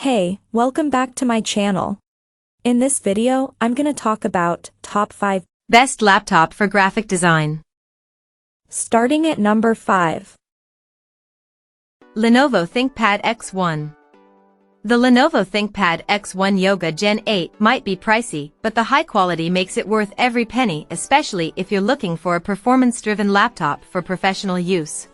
Hey, welcome back to my channel. In this video, I'm gonna talk about top 5 best laptop for graphic design. Starting at number 5. Lenovo ThinkPad X1. The Lenovo ThinkPad X1 Yoga Gen 8 might be pricey, but the high quality makes it worth every penny, especially if you're looking for a performance-driven laptop for professional use.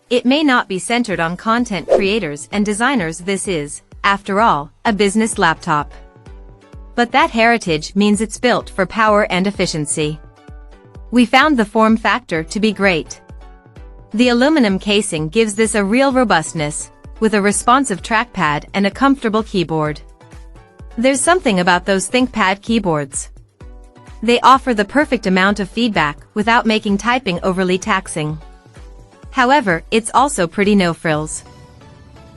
It may not be centered on content creators and designers. This is, after all, a business laptop. But that heritage means it's built for power and efficiency. We found the form factor to be great. The aluminum casing gives this a real robustness, with a responsive trackpad and a comfortable keyboard. There's something about those ThinkPad keyboards. They offer the perfect amount of feedback without making typing overly taxing. However, it's also pretty no-frills.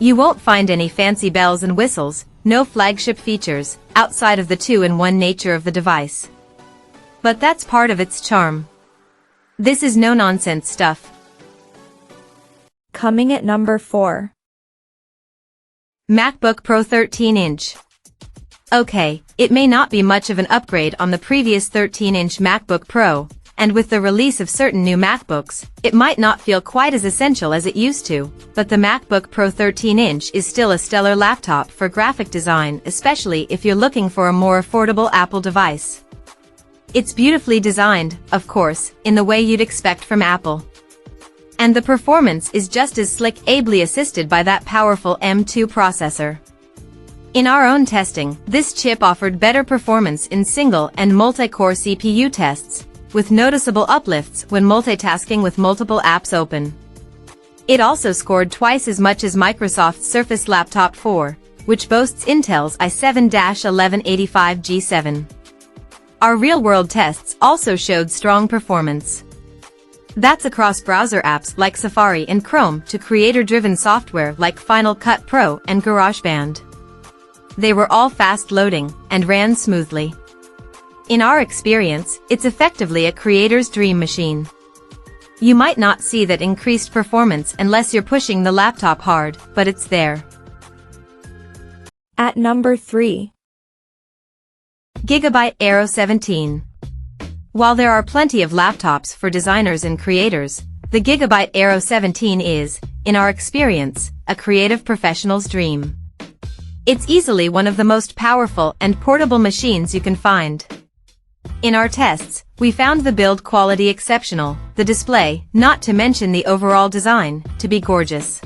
You won't find any fancy bells and whistles, no flagship features, outside of the two-in-one nature of the device. But that's part of its charm. This is no-nonsense stuff. Coming at number 4. MacBook Pro 13-inch. Okay, it may not be much of an upgrade on the previous 13-inch MacBook Pro, and with the release of certain new MacBooks, it might not feel quite as essential as it used to, but the MacBook Pro 13-inch is still a stellar laptop for graphic design, especially if you're looking for a more affordable Apple device. It's beautifully designed, of course, in the way you'd expect from Apple. And the performance is just as slick, ably assisted by that powerful M2 processor. In our own testing, this chip offered better performance in single and multi-core CPU tests, with noticeable uplifts when multitasking with multiple apps open. It also scored twice as much as Microsoft's Surface Laptop 4, which boasts Intel's i7-1185G7. Our real-world tests also showed strong performance. That's across browser apps like Safari and Chrome to creator-driven software like Final Cut Pro and GarageBand. They were all fast-loading and ran smoothly. In our experience, it's effectively a creator's dream machine. You might not see that increased performance unless you're pushing the laptop hard, but it's there. At number 3. Gigabyte AO17. While there are plenty of laptops for designers and creators, the Gigabyte AO17 is, in our experience, a creative professional's dream. It's easily one of the most powerful and portable machines you can find. In our tests, we found the build quality exceptional, the display, not to mention the overall design, to be gorgeous.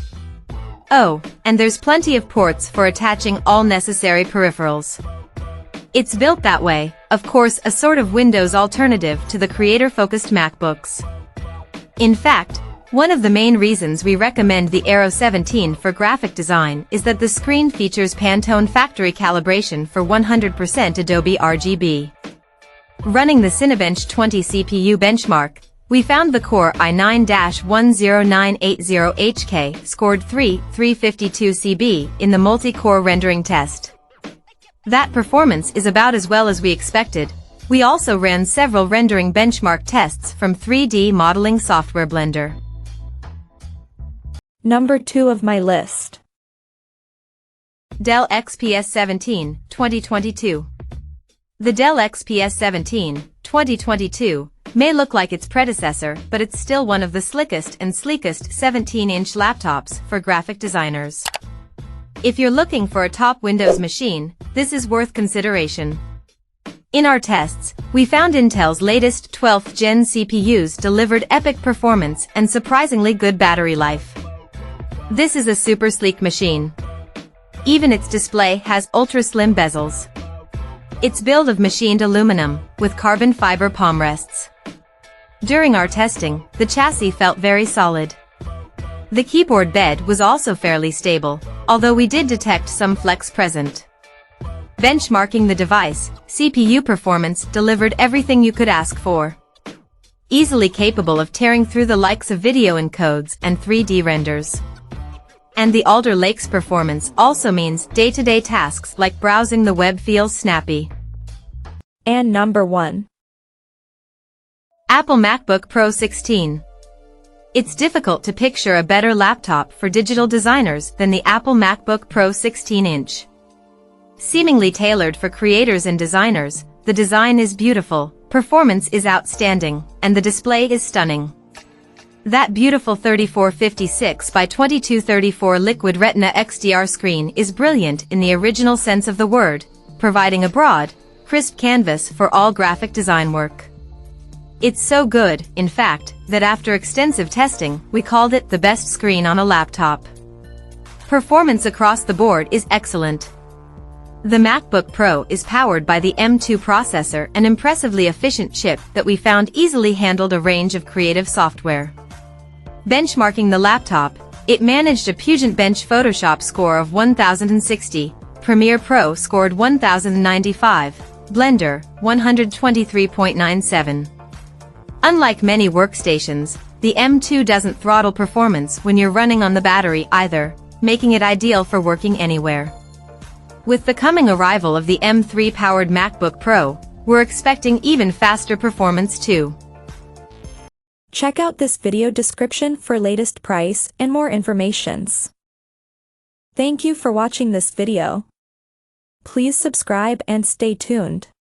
Oh, and there's plenty of ports for attaching all necessary peripherals. It's built that way, of course, a sort of Windows alternative to the creator-focused MacBooks. In fact, one of the main reasons we recommend the AO17 for graphic design is that the screen features Pantone factory calibration for 100% Adobe RGB. Running the Cinebench 20 CPU benchmark, we found the Core i9-10980HK scored 352 CB in the multi-core rendering test. That performance is about as well as we expected. We also ran several rendering benchmark tests from 3D modeling software Blender. Number 2 of my list. Dell XPS 17, 2022. The Dell XPS 17, 2022, may look like its predecessor, but it's still one of the slickest and sleekest 17-inch laptops for graphic designers. If you're looking for a top Windows machine, this is worth consideration. In our tests, we found Intel's latest 12th Gen CPUs delivered epic performance and surprisingly good battery life. This is a super sleek machine. Even its display has ultra-slim bezels. It's built of machined aluminum, with carbon fiber palm rests. During our testing, the chassis felt very solid. The keyboard bed was also fairly stable, although we did detect some flex present. Benchmarking the device, CPU performance delivered everything you could ask for. Easily capable of tearing through the likes of video encodes and 3D renders. And the Alder Lake's performance also means day-to-day tasks like browsing the web feels snappy. And number 1. Apple MacBook Pro 16. It's difficult to picture a better laptop for digital designers than the Apple MacBook Pro 16-inch. Seemingly tailored for creators and designers, the design is beautiful, performance is outstanding, and the display is stunning. That beautiful 3456 by 2234 Liquid Retina XDR screen is brilliant in the original sense of the word, providing a broad, crisp canvas for all graphic design work. It's so good, in fact, that after extensive testing, we called it the best screen on a laptop. Performance across the board is excellent. The MacBook Pro is powered by the M2 processor, an impressively efficient chip that we found easily handled a range of creative software. Benchmarking the laptop, it managed a Pugent Bench Photoshop score of 1060, Premiere Pro scored 1095, Blender, 123.97. Unlike many workstations, the M2 doesn't throttle performance when you're running on the battery either, making it ideal for working anywhere. With the coming arrival of the M3-powered MacBook Pro, we're expecting even faster performance too. Check out this video description for latest price and more informations. Thank you for watching this video. Please subscribe and stay tuned.